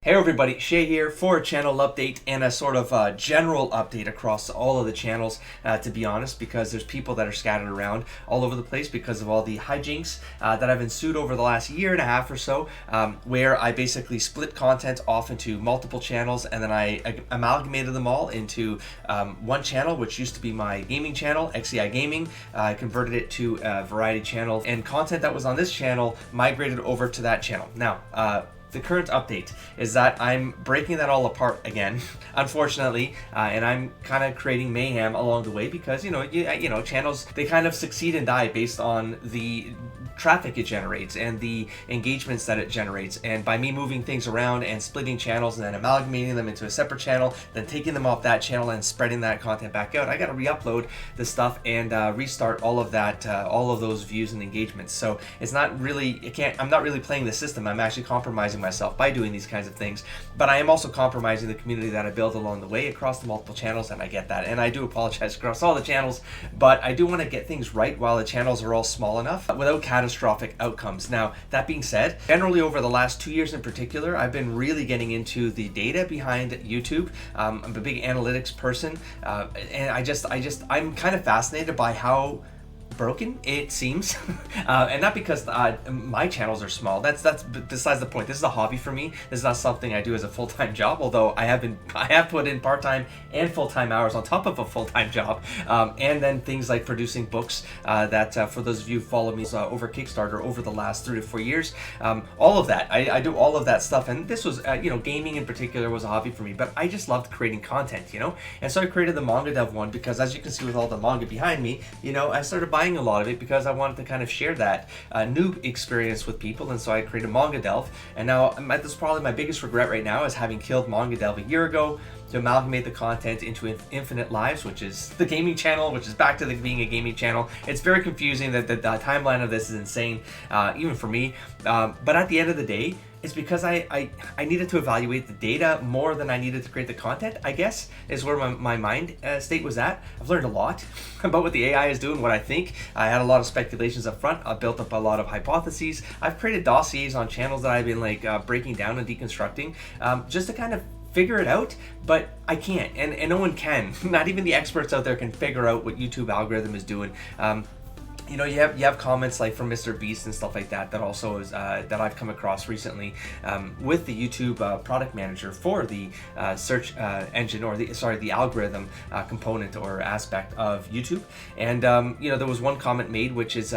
Hey everybody, Shay here for a channel update and a sort of general update across all of the channels, to be honest, because there's people that are scattered around all over the place because of all the hijinks that have ensued over the last year and a half or so, where I basically split content off into multiple channels and then I amalgamated them all into one channel, which used to be my gaming channel, XEI Gaming. I converted it to a variety channel, and content that was on this channel migrated over to that channel. Now, the current update is that I'm breaking that all apart again, unfortunately, and I'm kind of creating mayhem along the way because you know channels, they kind of succeed and die based on the traffic it generates and the engagements that it generates. And by me moving things around and splitting channels and then amalgamating them into a separate channel, then taking them off that channel and spreading that content back out, I got to re-upload the stuff and restart all of that, all of those views and engagements. So it's not really, I'm not really playing the system. I'm actually compromising myself by doing these kinds of things, but I am also compromising the community that I built along the way across the multiple channels, and I get that, and I do apologize across all the channels, but I do want to get things right while the channels are all small enough without catastrophic outcomes. Now, that being said, generally over the last 2 years in particular, I've been really getting into the data behind YouTube. I'm a big analytics person, and I'm kind of fascinated by how broken it seems, and not because my channels are small. That's besides the point. This is a hobby for me. This is not something I do as a full-time job, although I have put in part-time and full-time hours on top of a full-time job, and then things like producing books that for those of you who follow me over Kickstarter over the last 3 to 4 years, all of that, I do all of that stuff. And this was gaming in particular was a hobby for me, but I just loved creating content, and so I created the manga dev one because, as you can see with all the manga behind me, I started buying a lot of it because I wanted to kind of share that noob experience with people, and so I created Manga Delve. And now this is probably my biggest regret right now, is having killed Manga Delve a year ago to amalgamate the content into Infinite Lives, which is the gaming channel, which is back to being a gaming channel. It's very confusing. The timeline of this is insane, even for me. But at the end of the day, it's because I needed to evaluate the data more than I needed to create the content, I guess, is where my mind state was at. I've learned a lot about what the AI is doing, what I think. I had a lot of speculations up front. I built up a lot of hypotheses. I've created dossiers on channels that I've been breaking down and deconstructing, just to kind of figure it out, but I can't, and no one can. Not even the experts out there can figure out what YouTube algorithm is doing. You have comments like from Mr. Beast and stuff like that also is that I've come across recently with the YouTube product manager for the search engine, or the algorithm component or aspect of YouTube. And there was one comment made, which is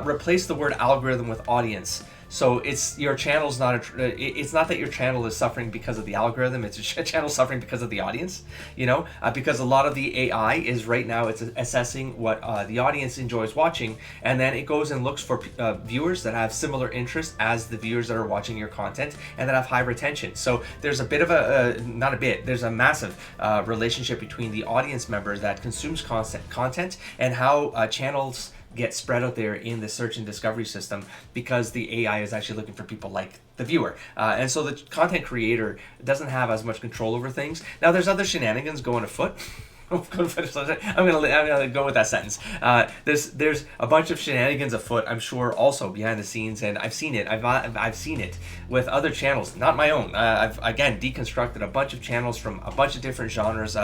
replace the word algorithm with audience. So it's your channel's not it's not that your channel is suffering because of the algorithm, it's your channel suffering because of the audience, because a lot of the AI is right now, it's assessing what the audience enjoys watching, and then it goes and looks for viewers that have similar interests as the viewers that are watching your content and that have high retention. So there's a bit of there's a massive relationship between the audience member that consumes content and how channels get spread out there in the search and discovery system, because the AI is actually looking for people like the viewer. And so the content creator doesn't have as much control over things. Now, there's other shenanigans going afoot. I'm gonna go with that sentence. There's a bunch of shenanigans afoot, I'm sure, also behind the scenes, and I've seen it. I've seen it with other channels, not my own. I've again deconstructed a bunch of channels from a bunch of different genres.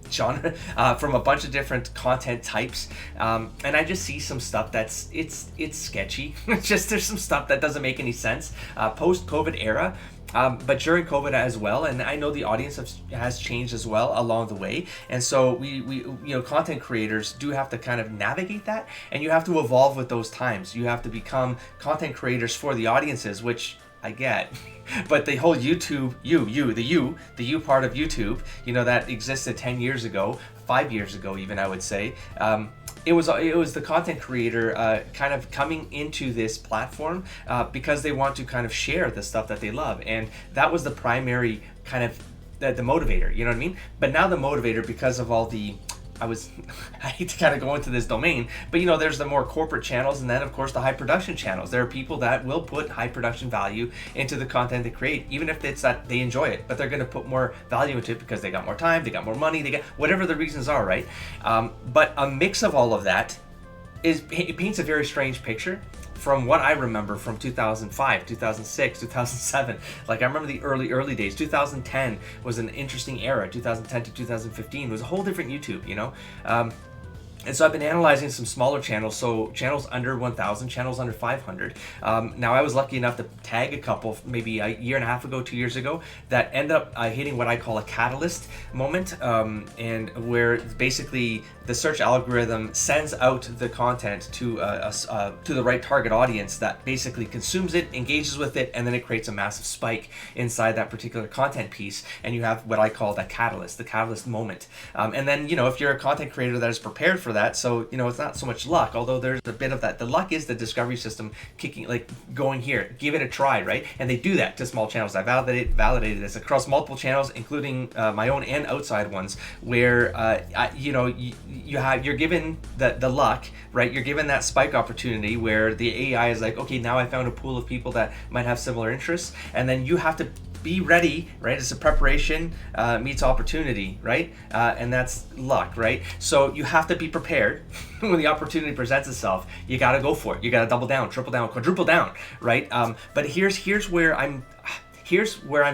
From a bunch of different content types, and I just see some stuff that's it's sketchy. There's some stuff that doesn't make any sense post-COVID era, but during COVID as well, and I know the audience has changed as well along the way, and so we content creators do have to kind of navigate that, and you have to evolve with those times. You have to become content creators for the audiences, which I get. But the whole YouTube, the you part of YouTube, that existed 10 years ago, 5 years ago even, I would say, it was the content creator kind of coming into this platform because they want to kind of share the stuff that they love, and that was the primary kind of the motivator, you know what I mean? But now the motivator, because of all the I hate to kind of go into this domain, but there's the more corporate channels, and then of course the high production channels. There are people that will put high production value into the content they create, even if it's that they enjoy it, but they're going to put more value into it because they got more time, they got more money, they got whatever the reasons are, right? But a mix of all of that it paints a very strange picture from what I remember from 2005, 2006, 2007. Like I remember the early days. 2010 was an interesting era. 2010 to 2015 was a whole different YouTube, you know. And so I've been analyzing some smaller channels, so channels under 1,000, channels under 500. Now I was lucky enough to tag a couple, maybe a year and a half ago, 2 years ago, that end up hitting what I call a catalyst moment, and where basically the search algorithm sends out the content to the right target audience that basically consumes it, engages with it, and then it creates a massive spike inside that particular content piece, and you have what I call the catalyst moment. And then, you know, if you're a content creator that is prepared for that, so, you know, it's not so much luck, although there's a bit of that. The luck is the discovery system kicking, like going here, give it a try, right? And they do that to small channels. I validated this across multiple channels, including my own and outside ones, where you're given the luck, right? You're given that spike opportunity where the AI is like, okay, now I found a pool of people that might have similar interests, and then you have to be ready, right? It's a preparation meets opportunity, right? And that's luck, right? So you have to be prepared when the opportunity presents itself. You got to go for it. You got to double down, triple down, quadruple down, right? But here's where I'm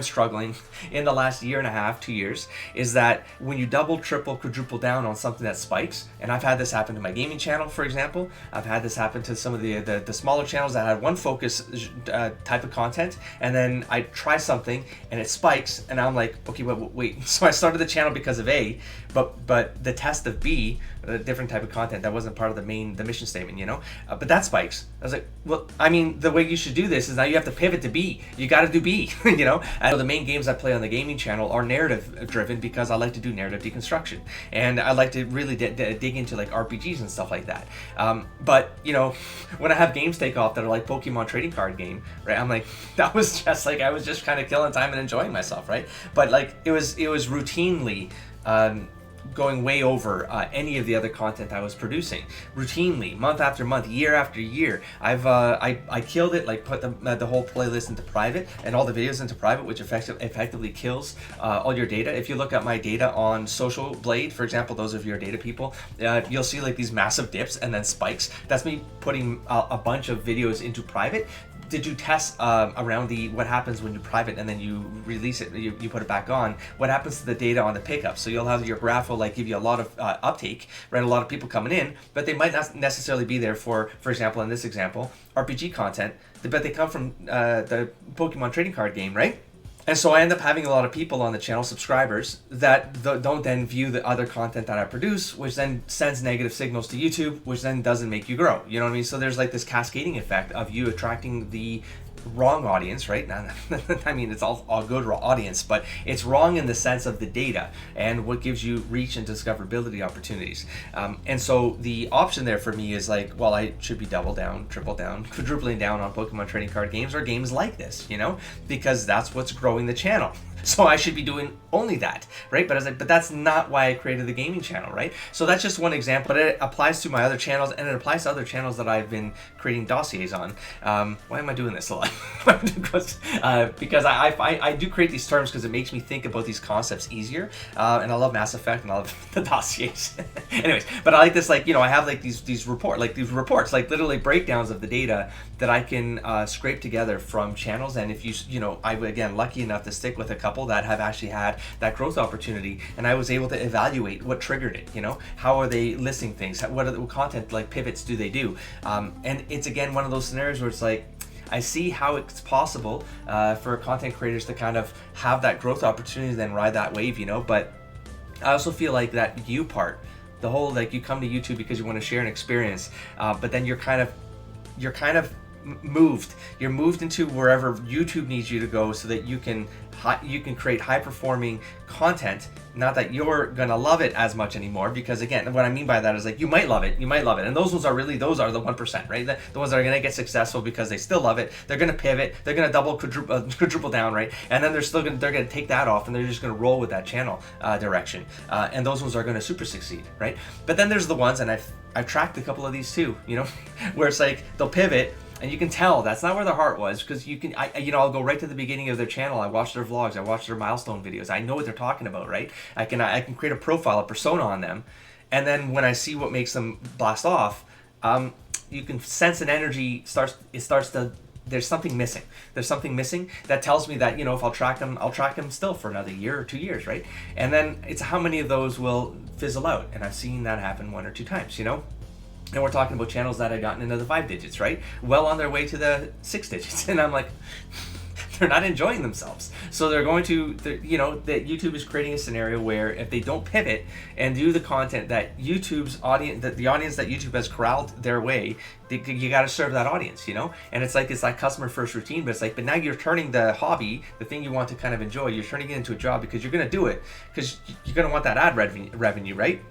struggling in the last year and a half, 2 years, is that when you double, triple, quadruple down on something that spikes, and I've had this happen to my gaming channel, for example. I've had this happen to some of the smaller channels that had one focus type of content, and then I try something and it spikes, and I'm like, okay, wait. So I started the channel because of A, but the test of B, a different type of content that wasn't part of the mission statement, you know. But that spikes. I was like, well, I mean, the way you should do this is now you have to pivot to B. You got to do B. You know, and the main games I play on the gaming channel are narrative driven because I like to do narrative deconstruction, and I like to really dig into like RPGs and stuff like that. But you know, when I have games take off that are like Pokemon trading card game, right? I'm like, that was just like I was just kind of killing time and enjoying myself, right? But like it was routinely going way over any of the other content I was producing, routinely, month after month, year after year. I killed it, like put the whole playlist into private and all the videos into private, which effectively kills all your data. If you look at my data on Social Blade, for example, those of you who are data people, you'll see like these massive dips and then spikes. That's me putting a bunch of videos into private. Did you test around what happens when you private and then you release it, you put it back on, what happens to the data on the pickup? So you'll have your graph will like give you a lot of uptake, right? A lot of people coming in, but they might not necessarily be there for example, in this example, RPG content, but they come from the Pokemon trading card game, right? And so I end up having a lot of people on the channel, subscribers, that don't then view the other content that I produce, which then sends negative signals to YouTube, which then doesn't make you grow. You know what I mean? So there's like this cascading effect of you attracting the wrong audience, right? I mean, it's all good audience, but it's wrong in the sense of the data and what gives you reach and discoverability opportunities. And so the option there for me is like, well, I should be double down, triple down, quadrupling down on Pokemon trading card games or games like this, you know, because that's what's growing the channel. So I should be doing only that, right? But I was like, but that's not why I created the gaming channel, right? So that's just one example, but it applies to my other channels, and it applies to other channels that I've been creating dossiers on. Why am I doing this a lot? Because I do create these terms because it makes me think about these concepts easier, and I love Mass Effect and I love the dossiers. Anyways, but I like this, like, you know, I have like these reports, like literally breakdowns of the data that I can scrape together from channels. And if you know, I'm again lucky enough to stick with a couple that have actually had that growth opportunity, and I was able to evaluate what triggered it. You know, how are they listing things? What content like pivots do they do? And it's again one of those scenarios where it's like, I see how it's possible for content creators to kind of have that growth opportunity, then ride that wave, you know. But I also feel like that you part, the whole like you come to YouTube because you want to share an experience, but then you're kind of moved. You're moved into wherever YouTube needs you to go so that you can create high performing content. Not that you're gonna love it as much anymore, because again, what I mean by that is like you might love it, and those are the 1%, right? The ones that are gonna get successful because they still love it. They're gonna pivot, they're gonna double, quadruple down, right? And then they're gonna take that off and they're just gonna roll with that channel direction. And those ones are gonna super succeed, right? But then there's the ones, and I've tracked a couple of these too, you know, where it's like they'll pivot. And you can tell that's not where their heart was, because I'll go right to the beginning of their channel. I watch their vlogs, I watch their milestone videos. I know what they're talking about, right? I can create a profile, a persona on them, and then when I see what makes them blast off, you can sense an energy starts to, there's something missing. There's something missing that tells me that, if I'll track him still for another year or 2 years, right? And then it's how many of those will fizzle out. And I've seen that happen 1 or 2 times, And we're talking about channels that had gotten into the 5 digits, right? Well on their way to the 6 digits. And I'm like, they're not enjoying themselves. So they're going to, that YouTube is creating a scenario where if they don't pivot and do the content that YouTube's audience, that the audience that YouTube has corralled their way, you got to serve that audience, And it's like customer first routine, but it's like, but now you're turning the hobby, the thing you want to kind of enjoy, you're turning it into a job because you're going to do it because you're going to want that ad revenue, right?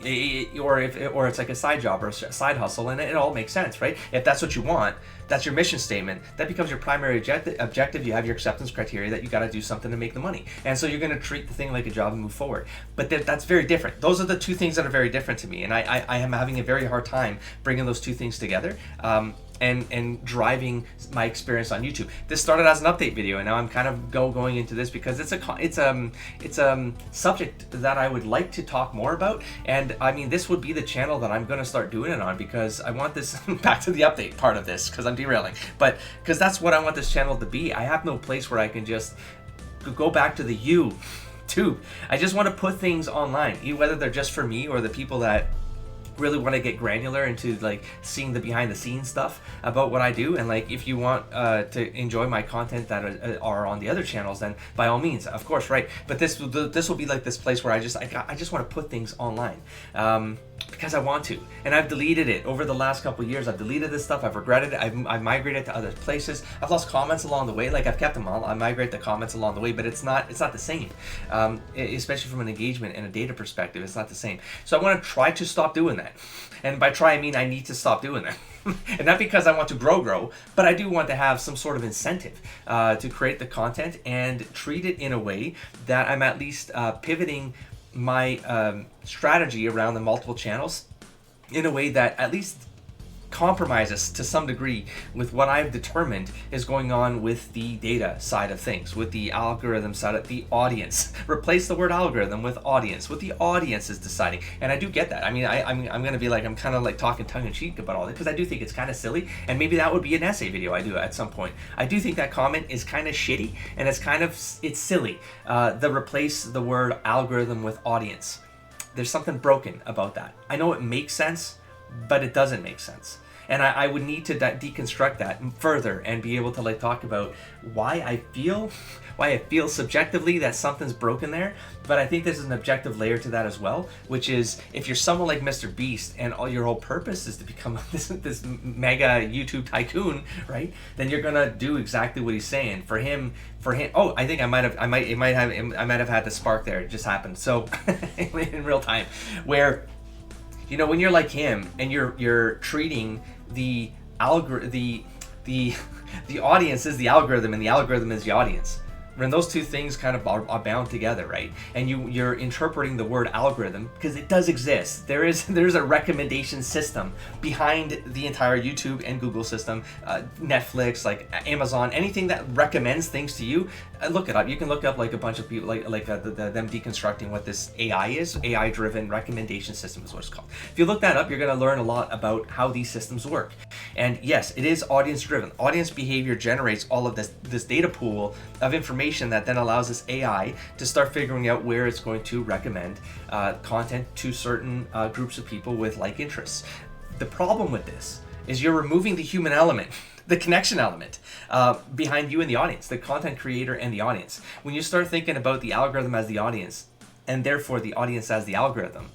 Or it's like a side job or a side hustle, and it all makes sense, right? If that's what you want, that's your mission statement, that becomes your primary objective. You have your acceptance criteria that you got to do something to make the money, and so you're going to treat the thing like a job and move forward. But that's very different. Those are the 2 things that are very different to me, and I am having a very hard time bringing those 2 things together. And driving my experience on YouTube. This started as an update video, and now I'm kind of going into this because it's a subject that I would like to talk more about. And I mean, this would be the channel that I'm going to start doing it on because I want this back to the update part of this because I'm derailing, but because that's what I want this channel to be. I have no place where I can just go back to the YouTube. I just want to put things online, whether they're just for me or the people that really want to get granular into like seeing the behind the scenes stuff about what I do. And like, if you want to enjoy my content that are on the other channels, then by all means, of course, right? But this will be like this place where I just want to put things online because I want to. And I've deleted it over the last couple of years. I've deleted this stuff. I've regretted it. I've migrated to other places. I've lost comments along the way. Like, I've kept them all. I migrate the comments along the way, but it's not the same. Especially from an engagement and a data perspective, it's not the same. So I want to try to stop doing that. And by try, I mean I need to stop doing that. And not because I want to grow, but I do want to have some sort of incentive to create the content and treat it in a way that I'm at least pivoting my strategy around the multiple channels in a way that at least compromises to some degree with what I've determined is going on with the data side of things, with the algorithm side of the audience. Replace the word algorithm with audience, what the audience is deciding. And I do get that. I mean, I'm going to be like, I'm kind of like talking tongue-in-cheek about all this because I do think it's kind of silly, and maybe that would be an essay video I do at some point. I do think that comment is kind of shitty, and it's silly. Replace the word algorithm with audience. There's something broken about that. I know it makes sense, but it doesn't make sense. And I would need to deconstruct that further and be able to like talk about why I feel subjectively that something's broken there. But I think there's an objective layer to that as well, which is if you're someone like Mr. Beast and all your whole purpose is to become this mega YouTube tycoon, right? Then you're gonna do exactly what he's saying. For him. Oh, I think I might have had the spark there. It just happened. So in real time, where when you're like him and you're treating the audience is the algorithm and the algorithm is the audience. When those 2 things kind of are bound together, right? And you're interpreting the word algorithm because it does exist. There's a recommendation system behind the entire YouTube and Google system, Netflix, like Amazon, anything that recommends things to you. Look it up. You can look up like a bunch of people, them deconstructing what this AI is. AI-driven recommendation system is what it's called. If you look that up, you're going to learn a lot about how these systems work. And yes, it is audience-driven. Audience behavior generates all of this data pool of information that then allows this AI to start figuring out where it's going to recommend content to certain groups of people with like interests. The problem with this is you're removing the human element, the connection element behind you and the audience, the content creator and the audience. When you start thinking about the algorithm as the audience and therefore the audience as the algorithm,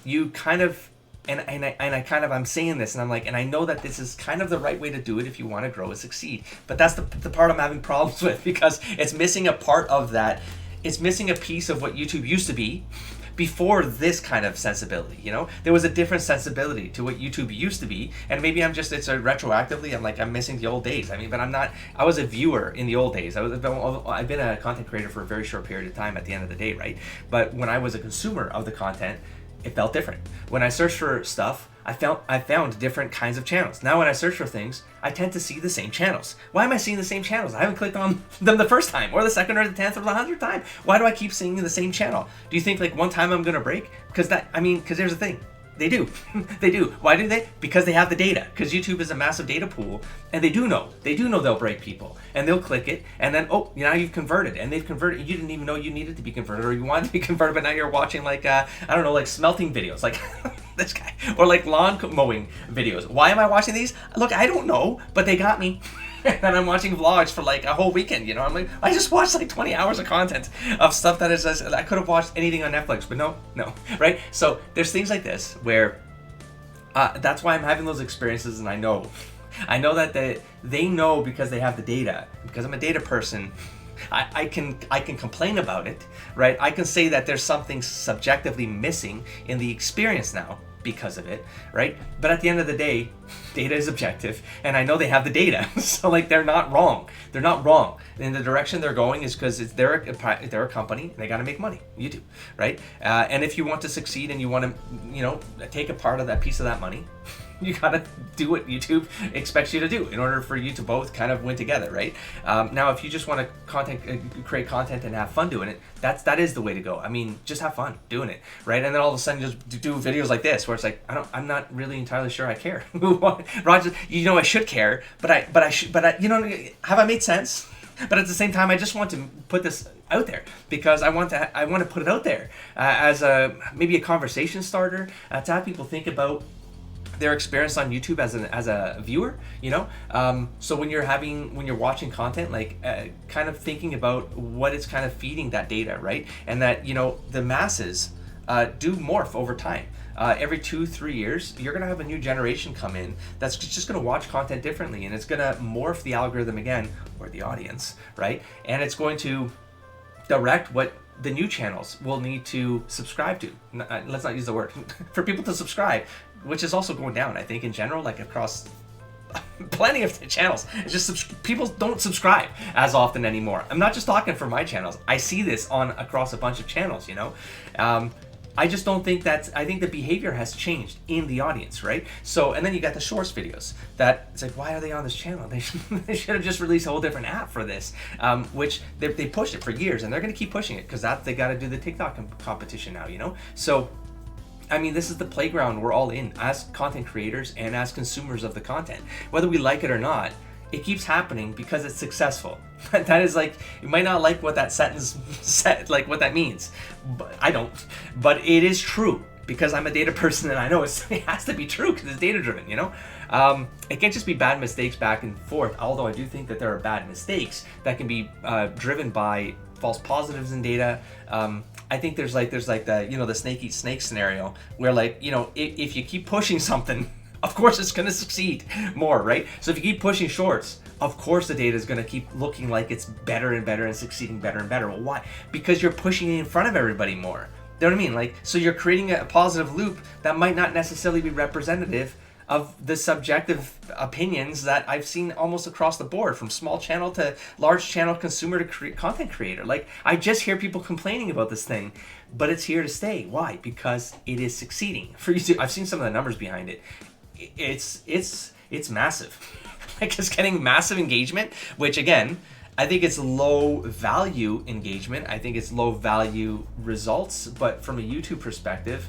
you kind of I'm saying this and I'm like, and I know that this is kind of the right way to do it if you want to grow and succeed, but that's the part I'm having problems with because it's missing a part of that. It's missing a piece of what YouTube used to be before this kind of sensibility. There was a different sensibility to what YouTube used to be, and maybe retroactively I'm missing the old days. But I'm not. I was a viewer in the old days. I've been a content creator for a very short period of time at the end of the day, right? But when I was a consumer of the content, it felt different. When I searched for stuff, I found different kinds of channels. Now when I search for things, I tend to see the same channels. Why am I seeing the same channels? I haven't clicked on them the first time, or the second, or the 10th, or the 100th time. Why do I keep seeing the same channel? Do you think like one time I'm gonna break? Because here's the thing. They do. They do. Why do they? Because they have the data. Because YouTube is a massive data pool, and they do know. They do know they'll break people, and they'll click it, and then now you've converted, and they've converted. You didn't even know you needed to be converted, or you wanted to be converted, but now you're watching like I don't know, like smelting videos, like this guy, or like lawn mowing videos. Why am I watching these? Look, I don't know, but they got me. And I'm watching vlogs for like a whole weekend, I'm like, I just watched like 20 hours of content of stuff that is just, I could have watched anything on Netflix, but no, right? So there's things like this where that's why I'm having those experiences, and I know that they know because they have the data. Because I'm a data person, I can complain about it, right? I can say that there's something subjectively missing in the experience now because of it, right? But at the end of the day, data is objective, and I know they have the data, so like they're not wrong. They're not wrong. And the direction they're going is because they're a company, and they got to make money. YouTube, right? And if you want to succeed and you want to, take a part of that piece of that money, you gotta do what YouTube expects you to do in order for you to both kind of win together, right? Now, if you just want to create content and have fun doing it, that is the way to go. I mean, just have fun doing it, right? And then all of a sudden, just do videos like this, where it's like, I'm not really entirely sure I care. Roger, I should care, but I should, have I made sense? But at the same time, I just want to put this out there because I want to put it out there as maybe a conversation starter to have people think about their experience on YouTube as a viewer, so when you're watching content, like kind of thinking about what it's kind of feeding that data, right? And that the masses do morph over time. Every 2-3 years, you're gonna have a new generation come in that's just gonna watch content differently, and it's gonna morph the algorithm again, or the audience, right? And it's going to direct what the new channels will need to subscribe to. Let's not use the word for people to subscribe, which is also going down, I think, in general, like across plenty of channels. It's just people don't subscribe as often anymore. I'm not just talking for my channels. I see this across a bunch of channels, I just don't think I think the behavior has changed in the audience, right? So, and then you got the shorts videos that it's like, why are they on this channel? They should have just released a whole different app for this, which they pushed it for years, and they're going to keep pushing it because they got to do the TikTok competition now, So, I mean, this is the playground we're all in as content creators and as consumers of the content. Whether we like it or not, it keeps happening because it's successful. That is like, you might not like what that sentence said, like what that means. But I don't. But it is true because I'm a data person, and I know it has to be true because it's data driven, It can't just be bad mistakes back and forth, although I do think that there are bad mistakes that can be driven by false positives in data. I think there's like the the snake eats snake scenario where if you keep pushing something, of course it's going to succeed more, right? So if you keep pushing shorts, of course the data is going to keep looking like it's better and better and succeeding better and better. Well, why? Because you're pushing it in front of everybody more. You know what I mean? So you're creating a positive loop that might not necessarily be representative of the subjective opinions that I've seen almost across the board, from small channel to large channel consumer to content creator. I just hear people complaining about this thing, but it's here to stay. Why? Because it is succeeding. I've seen some of the numbers behind it. It's massive. It's getting massive engagement, which again, I think it's low value engagement. I think it's low value results, but from a YouTube perspective,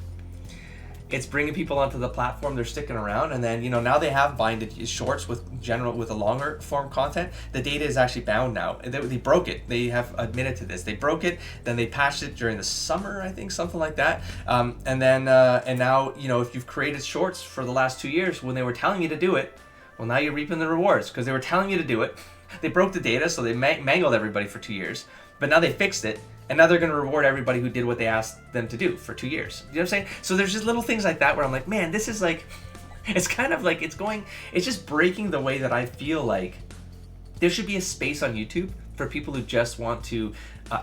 it's bringing people onto the platform. They're sticking around, and then now they have binded shorts with a longer form content. The data is actually bound now. They broke it. They have admitted to this. They broke it. Then they patched it during the summer, I think, something like that. And now if you've created shorts for the last 2 years when they were telling you to do it, well, now you're reaping the rewards because they were telling you to do it. They broke the data, so they mangled everybody for 2 years. But now they fixed it. And now they're going to reward everybody who did what they asked them to do for 2 years. You know what I'm saying? So there's just little things like that where I'm like, man, this is like, it's kind of like, it's just breaking the way that I feel like there should be a space on YouTube for people who just want to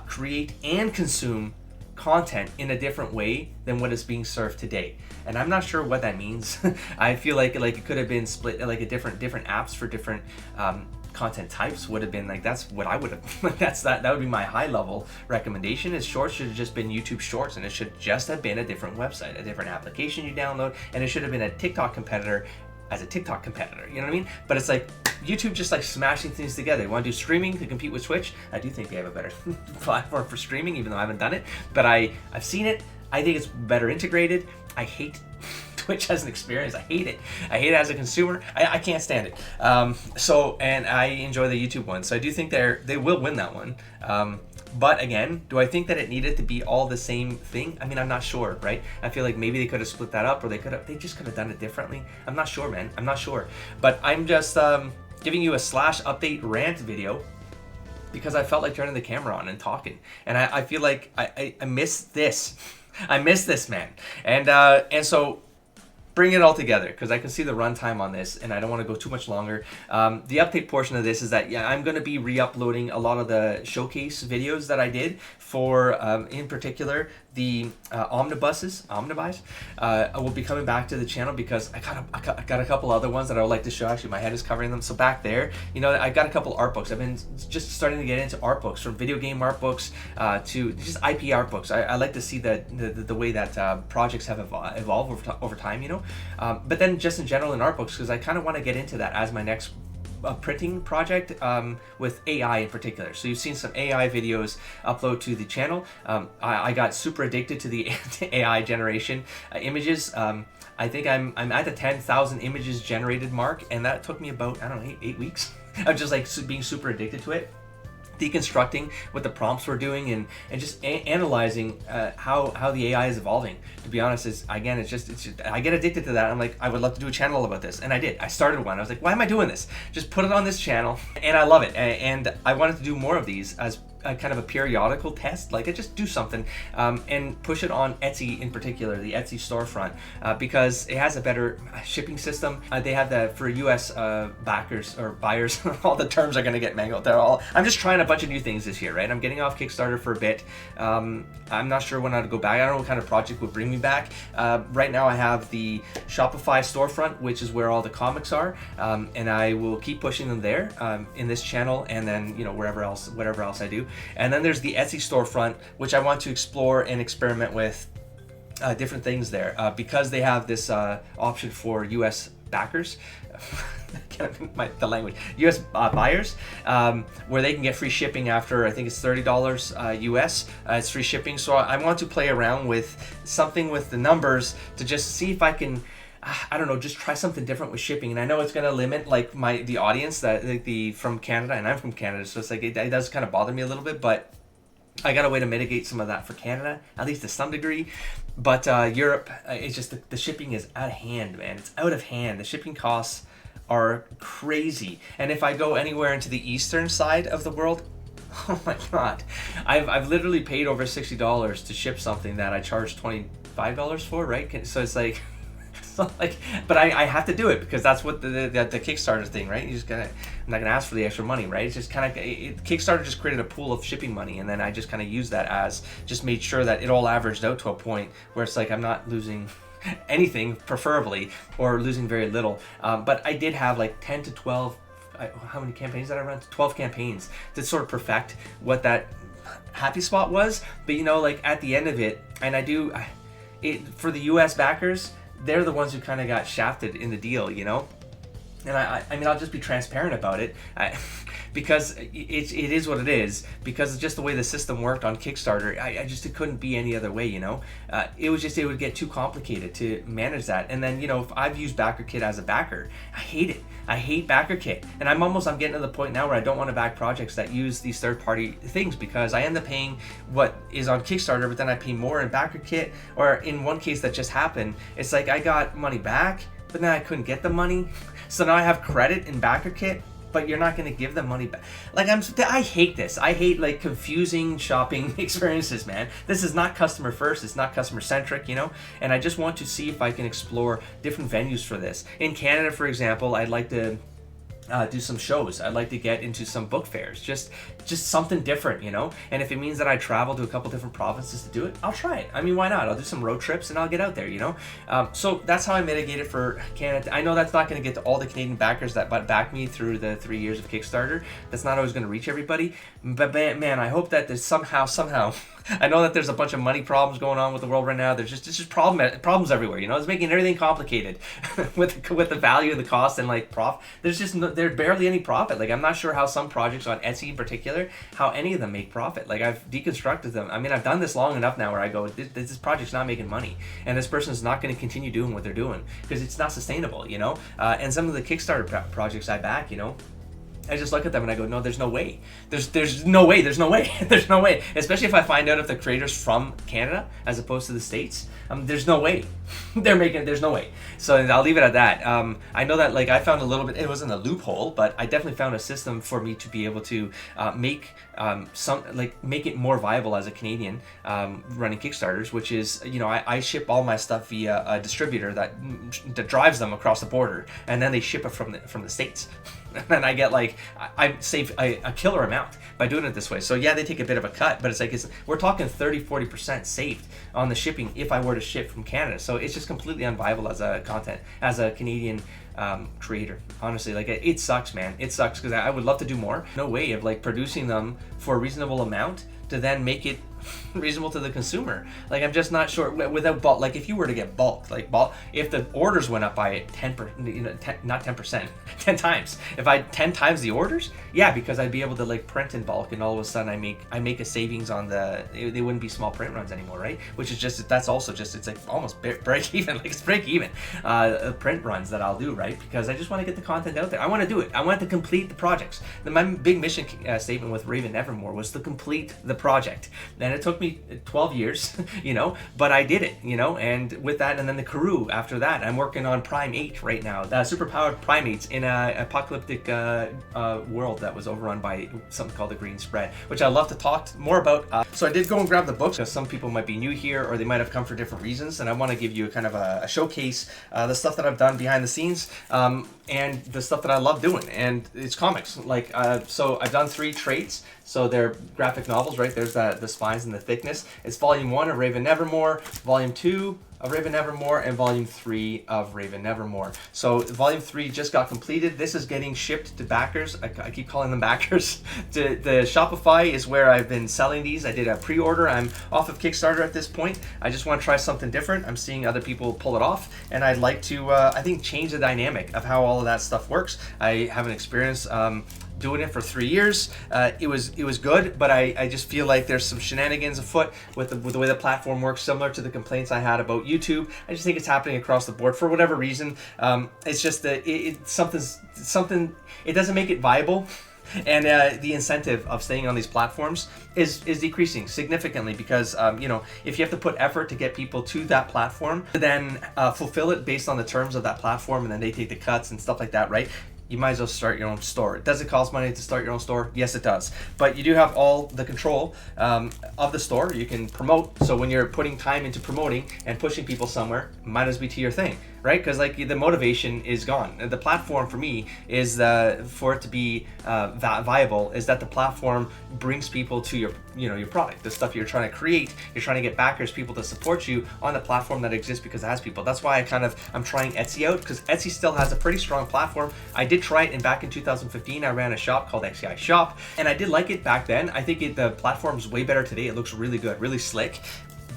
create and consume content in a different way than what is being served today. And I'm not sure what that means. I feel like it could have been split, like a different apps for different content types would have been like, that's what I would have that would be my high level recommendation. Is shorts should have just been YouTube Shorts, and it should just have been a different website, a different application you download, and it should have been a TikTok competitor as a TikTok competitor. You know what I mean? But it's like YouTube just like smashing things together. You want to do streaming to compete with Twitch? I do think they have a better platform for streaming, even though I haven't done it, but I've seen it. I think it's better integrated. I hate Twitch as an experience. I hate it. I hate it as a consumer. I can't stand it. And I enjoy the YouTube one. So I do think they will win that one. But again, do I think that it needed to be all the same thing? I mean, I'm not sure, right? I feel like maybe they could have split that up, or they just could have done it differently. I'm not sure, man. I'm not sure. But I'm just giving you a /update rant video because I felt like turning the camera on and talking. And I feel like I miss this. I miss this, man. And so bring it all together, because I can see the runtime on this and I don't want to go too much longer. The update portion of this is that, yeah, I'm going to be re-uploading a lot of the showcase videos that I did for, in particular, the omnibuys. I will be coming back to the channel because I got a couple other ones that I would like to show. Actually, my head is covering them. So back there, you know, I got a couple art books. I've been just starting to get into art books, from video game art books to just IP art books. I like to see the way that projects have evolved over time, you know. But then just in general in art books, because I kind of want to get into that as my next printing project, with AI in particular. So you've seen some AI videos upload to the channel. I got super addicted to the AI generation images. I think I'm at the 10,000 images generated mark, and that took me about, I don't know, 8 weeks of just like being super addicted to it, deconstructing what the prompts were doing, and just analyzing how the AI is evolving. To be honest, it's just I get addicted to that. I'm like, I would love to do a channel about this, and I did. I started one. I was like, why am I doing this? Just put it on this channel, and I love it. And I wanted to do more of these as a kind of a periodical test. Like, I just do something and push it on Etsy in particular, the Etsy storefront, because it has a better shipping system. They have that for US backers or buyers. All the terms are going to get mangled. I'm just trying a bunch of new things this year, right? I'm getting off Kickstarter for a bit. I'm not sure when I'd go back. I don't know what kind of project would bring me back. Right now I have the Shopify storefront, which is where all the comics are, and I will keep pushing them there in this channel, and then, you know, whatever else I do. And then there's the Etsy storefront, which I want to explore and experiment with different things there, because they have this option for US backers. The language, US buyers, where they can get free shipping after, I think it's $30 US. It's free shipping. So I want to play around with something with the numbers to just see if I can, I don't know, just try something different with shipping. And I know it's going to limit like the audience that from Canada, and I'm from Canada, so it's like it does kind of bother me a little bit, but I got a way to mitigate some of that for Canada, at least to some degree. But Europe, it's just the shipping is out of hand, man. It's out of hand. The shipping costs are crazy. And if I go anywhere into the eastern side of the world, oh my God, I've literally paid over $60 to ship something that I charged $25 for, right? So it's like, but I have to do it because that's what the Kickstarter thing, right? You just gotta, I'm not gonna ask for the extra money, right? It's just kind of, Kickstarter just created a pool of shipping money, and then I just kind of used that as, just made sure that it all averaged out to a point where it's like I'm not losing anything, preferably, or losing very little. But I did have like 10 to 12, how many campaigns did I run? 12 campaigns to sort of perfect what that happy spot was. But you know, like at the end of it, and for the US backers, they're the ones who kind of got shafted in the deal, you know? And I mean, I'll just be transparent about it, because it is what it is, because it's just the way the system worked on Kickstarter. It couldn't be any other way, you know? It would get too complicated to manage that. And then, you know, if I've used BackerKit as a backer, I hate it. I hate BackerKit. And I'm getting to the point now where I don't want to back projects that use these third-party things, because I end up paying what is on Kickstarter, but then I pay more in BackerKit. Or in one case that just happened, it's like I got money back, but then I couldn't get the money. So now I have credit in BackerKit, but you're not going to give them money back. Like, I hate this. I hate like confusing shopping experiences, man. This is not customer first. It's not customer centric, you know? And I just want to see if I can explore different venues for this. In Canada, for example, I'd like to do some shows. I'd like to get into some book fairs, just something different, you know? And if it means that I travel to a couple different provinces to do it, I'll try it. I mean, why not? I'll do some road trips and I'll get out there, you know? So that's how I mitigate it for Canada. I know that's not going to get to all the Canadian backers that back me through the 3 years of Kickstarter. That's not always going to reach everybody. But man, I hope that there's somehow, I know that there's a bunch of money problems going on with the world right now. There's just problems everywhere, you know? It's making everything complicated with the value of the cost and like profit. There's there's barely any profit. Like, I'm not sure how some projects on Etsy in particular, how any of them make profit. Like, I've deconstructed them. I mean, I've done this long enough now where I go, this project's not making money, and this person's not going to continue doing what they're doing because it's not sustainable, you know. And some of the Kickstarter projects I back, you know, I just look at them and I go, no, there's no way. There's no way. There's no way. There's no way. Especially if I find out if the creator's from Canada as opposed to the States. There's no way. There's no way. So I'll leave it at that. I know that, like, I found a little bit, it wasn't a loophole, but I definitely found a system for me to be able to make it more viable as a Canadian running Kickstarters, which is, you know, I ship all my stuff via a distributor that drives them across the border, and then they ship it from the States. And I get, like, I save a killer amount by doing it this way. So yeah, they take a bit of a cut, but it's like, we're talking 30-40% saved on the shipping if I were to ship from Canada. So it's just completely unviable as a Canadian creator. Honestly, like, it sucks, man. It sucks because I would love to do more. No way of, like, producing them for a reasonable amount to then make it reasonable to the consumer. Like, I'm just not sure without bulk. Like, if you were to get bulk, if the orders went up by 10 times, if I 10 times the orders, yeah, because I'd be able to, like, print in bulk, and all of a sudden I make a savings on they wouldn't be small print runs anymore, right? Which is just, that's also just, it's like almost break even, like, it's break even print runs that I'll do, right? Because I just want to get the content out there. I want to do it. I want to complete the projects. My big mission statement with Raven Nevermore was to complete the project. And it took me 12 years, you know, but I did it, you know, and with that, and then the Karoo after that. I'm working on Prime 8 right now, superpowered primates in a apocalyptic world that was overrun by something called the Green Spread, which I love to talk more about. So I did go and grab the book, because some people might be new here, or they might have come for different reasons, and I want to give you a kind of a showcase, the stuff that I've done behind the scenes, and the stuff that I love doing, and it's comics. Like, so I've done 3 trades. So they're graphic novels, right? There's the spines and the thickness. It's volume 1 of Raven Nevermore, volume 2 of Raven Nevermore, and volume 3 of Raven Nevermore. So volume 3 just got completed. This is getting shipped to backers. I keep calling them backers. The Shopify is where I've been selling these. I did a pre-order. I'm off of Kickstarter at this point. I just want to try something different. I'm seeing other people pull it off, and I'd like to, I think, change the dynamic of how all of that stuff works. I have an experience doing it for 3 years. It was good, but I just feel like there's some shenanigans afoot with the way the platform works, similar to the complaints I had about YouTube. I just think it's happening across the board for whatever reason. It's just that something. It doesn't make it viable. And the incentive of staying on these platforms is decreasing significantly, because you know, if you have to put effort to get people to that platform, then fulfill it based on the terms of that platform, and then they take the cuts and stuff like that, right? You might as well start your own store. Does it cost money to start your own store? Yes, it does. But you do have all the control of the store. You can promote. So when you're putting time into promoting and pushing people somewhere, might as well be to your thing, right? Because, like, the motivation is gone. The platform for me is for it to be viable, is that the platform brings people to your product, the stuff you're trying to create. You're trying to get backers, people to support you on the platform that exists because it has people. That's why I'm trying Etsy out, because Etsy still has a pretty strong platform. I did try it, and back in 2015, I ran a shop called XCI Shop, and I did like it back then. I think the platform's way better today. It looks really good, really slick.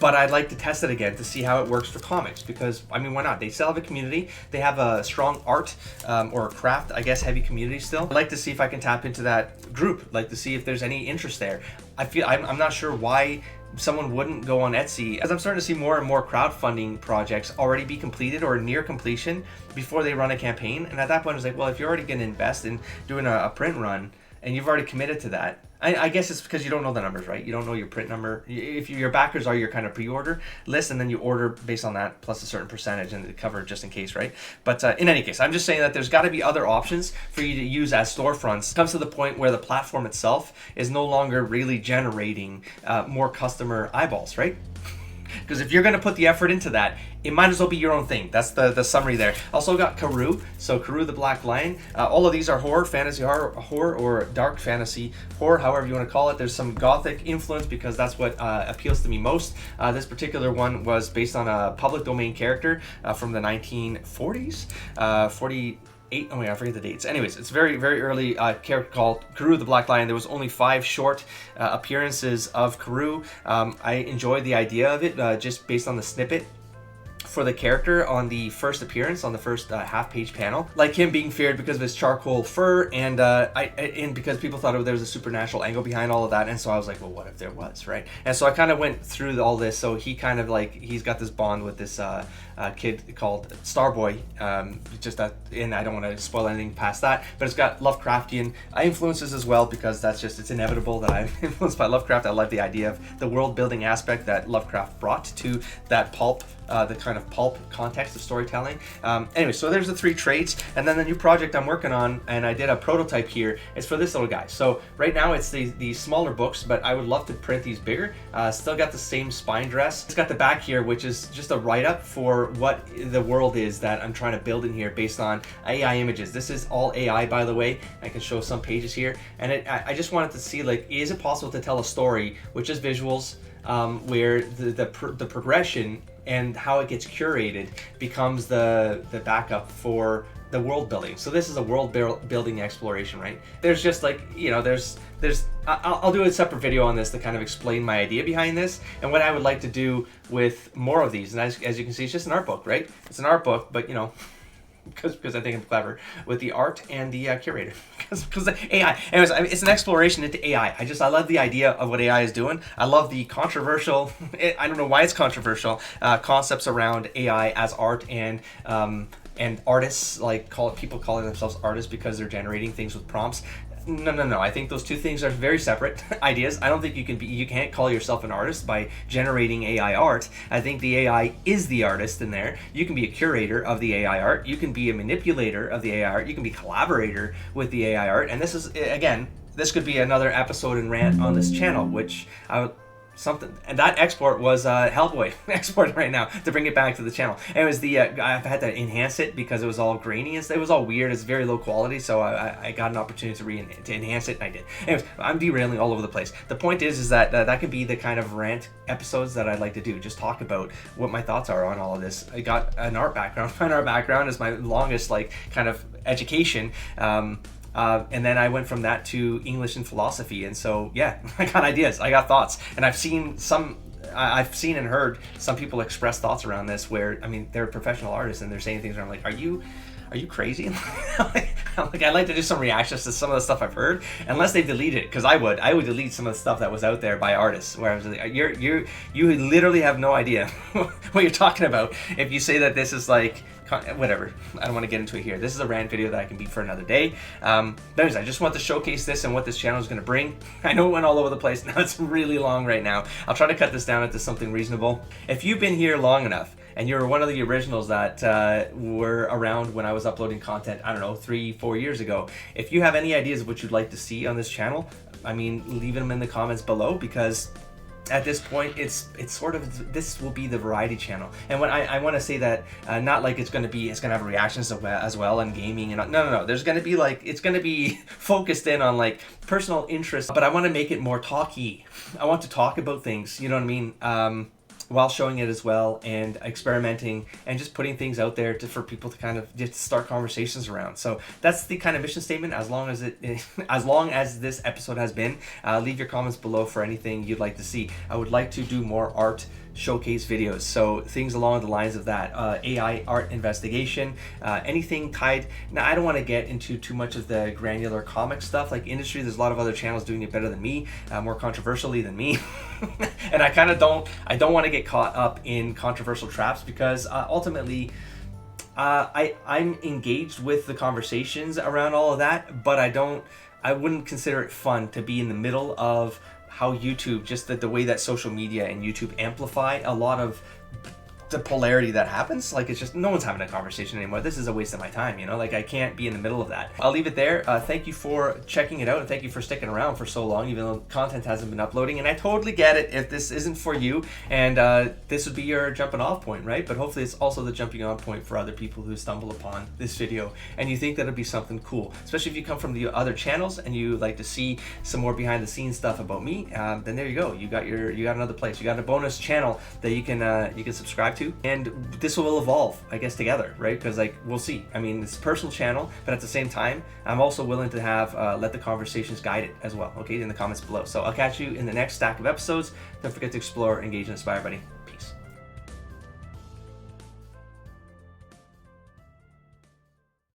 But I'd like to test it again to see how it works for comics, because, I mean, why not? They still have a community. They have a strong art or craft, I guess, heavy community still. I'd like to see if I can tap into that group, like to see if there's any interest there. I'm not sure why someone wouldn't go on Etsy, as I'm starting to see more and more crowdfunding projects already be completed or near completion before they run a campaign. And at that point, it's like, well, if you're already going to invest in doing a print run and you've already committed to that, I guess it's because you don't know the numbers, right? You don't know your print number. If your backers are your kind of pre-order list, and then you order based on that plus a certain percentage and cover just in case, right? But in any case, I'm just saying that there's got to be other options for you to use as storefronts. It comes to the point where the platform itself is no longer really generating more customer eyeballs, right? Because if you're going to put the effort into that, it might as well be your own thing. That's the summary there. Also got Karoo. So Karoo the Black Lion. All of these are horror, fantasy horror, or dark fantasy horror, however you want to call it. There's some gothic influence because that's what appeals to me most. This particular one was based on a public domain character from the 1940s. I forget the dates. Anyways, it's very, very early character called Karoo the Black Lion. There was only 5 short appearances of Karoo. I enjoyed the idea of it just based on the snippet for the character on the first appearance, on the first half-page panel, like him being feared because of his charcoal fur, and because people thought there was a supernatural angle behind all of that, and so I was like, well, what if there was, right? And so I kind of went through all this. So he kind of like, he's got this bond with this kid called Starboy, and I don't want to spoil anything past that, but it's got Lovecraftian influences as well, because it's inevitable that I'm influenced by Lovecraft. I love the idea of the world building aspect that Lovecraft brought to that pulp, the kind of pulp context of storytelling. Anyway, so there's the 3 traits, and then the new project I'm working on, and I did a prototype here, is for this little guy. So right now it's these smaller books, but I would love to print these bigger. Still got the same spine dress. It's got the back here, which is just a write-up for what the world is that I'm trying to build in here based on AI images. This is all AI, by the way. I can show some pages here, and I just wanted to see, like, is it possible to tell a story with just visuals, where the progression and how it gets curated becomes the backup for the world building. So this is a world building exploration, right? There's just like, you know, I'll do a separate video on this to kind of explain my idea behind this and what I would like to do with more of these. And as you can see, it's just an art book, right? It's an art book, but you know, because I think I'm clever with the art and the curator, because AI. Anyways, it's an exploration into AI. I love the idea of what AI is doing. I love the controversial, I don't know why it's controversial, concepts around AI as art, and artists, like people calling themselves artists because they're generating things with prompts. No. I think those two things are very separate ideas. I don't think you can't call yourself an artist by generating AI art. I think the AI is the artist in there. You can be a curator of the AI art. You can be a manipulator of the AI art. You can be a collaborator with the AI art. And this is, again, this could be another episode and rant on this channel, which and that export was Hellboy exporting right now to bring it back to the channel. And it was I've had to enhance it because it was all grainy and it was all weird. It's very low quality, so I got an opportunity to enhance it, and I did. Anyways, I'm derailing all over the place. The point is that that could be the kind of rant episodes that I'd like to do. Just talk about what my thoughts are on all of this. I got an art background. My art background is my longest kind of education. And then I went from that to English and philosophy, and so yeah, I got ideas, I got thoughts, and I've seen and heard some people express thoughts around this where, I mean, they're professional artists and they're saying things where I'm like, are you crazy? I'd like to do some reactions to some of the stuff I've heard, unless they delete it, because I would delete some of the stuff that was out there by artists where I was like, you literally have no idea what you're talking about if you say that this is like whatever. I don't want to get into it here. This is a rant video that I can be for another day. But anyways, I just want to showcase this and what this channel is going to bring. I know it went all over the place. Now it's really long right now. I'll try to cut this down into something reasonable. If you've been here long enough and you're one of the originals that were around when I was uploading content, I don't know, 3-4 years ago, if you have any ideas of what you'd like to see on this channel, I mean, leave them in the comments below, because at this point, it's sort of, this will be the variety channel. And when I want to say that, not like it's going to have reactions as well, and gaming, and no. There's going to be it's going to be focused in on like personal interests, but I want to make it more talky. I want to talk about things, you know what I mean? While showing it as well, and experimenting and just putting things out there for people to kind of just start conversations around. So that's the kind of mission statement. As long as this episode has been, leave your comments below for anything you'd like to see. I would like to do more art showcase videos, so things along the lines of that, AI art investigation, anything tied. Now, I don't want to get into too much of the granular comic stuff like industry. There's a lot of other channels doing it better than me, more controversially than me. And I don't want to get caught up in controversial traps, because ultimately I'm engaged with the conversations around all of that, but I wouldn't consider it fun to be in the middle of how YouTube, just the way that social media and YouTube amplify a lot of the polarity that happens. Like, it's just, no one's having a conversation anymore. This is a waste of my time, you know? Like, I can't be in the middle of that. I'll leave it there. Thank you for checking it out, and thank you for sticking around for so long, even though content hasn't been uploading. And I totally get it if this isn't for you, and this would be your jumping off point, right? But hopefully it's also the jumping on point for other people who stumble upon this video and you think that it'd be something cool, especially if you come from the other channels and you like to see some more behind the scenes stuff about me. Then there you go. You got another place. You got a bonus channel that you can subscribe to, and this will evolve, I guess, together, right? Because like, we'll see. I mean, it's a personal channel, but at the same time, I'm also willing to have let the conversations guide it as well. Okay, in the comments below. So I'll catch you in the next stack of episodes. Don't forget to explore, engage, and inspire, buddy. Peace.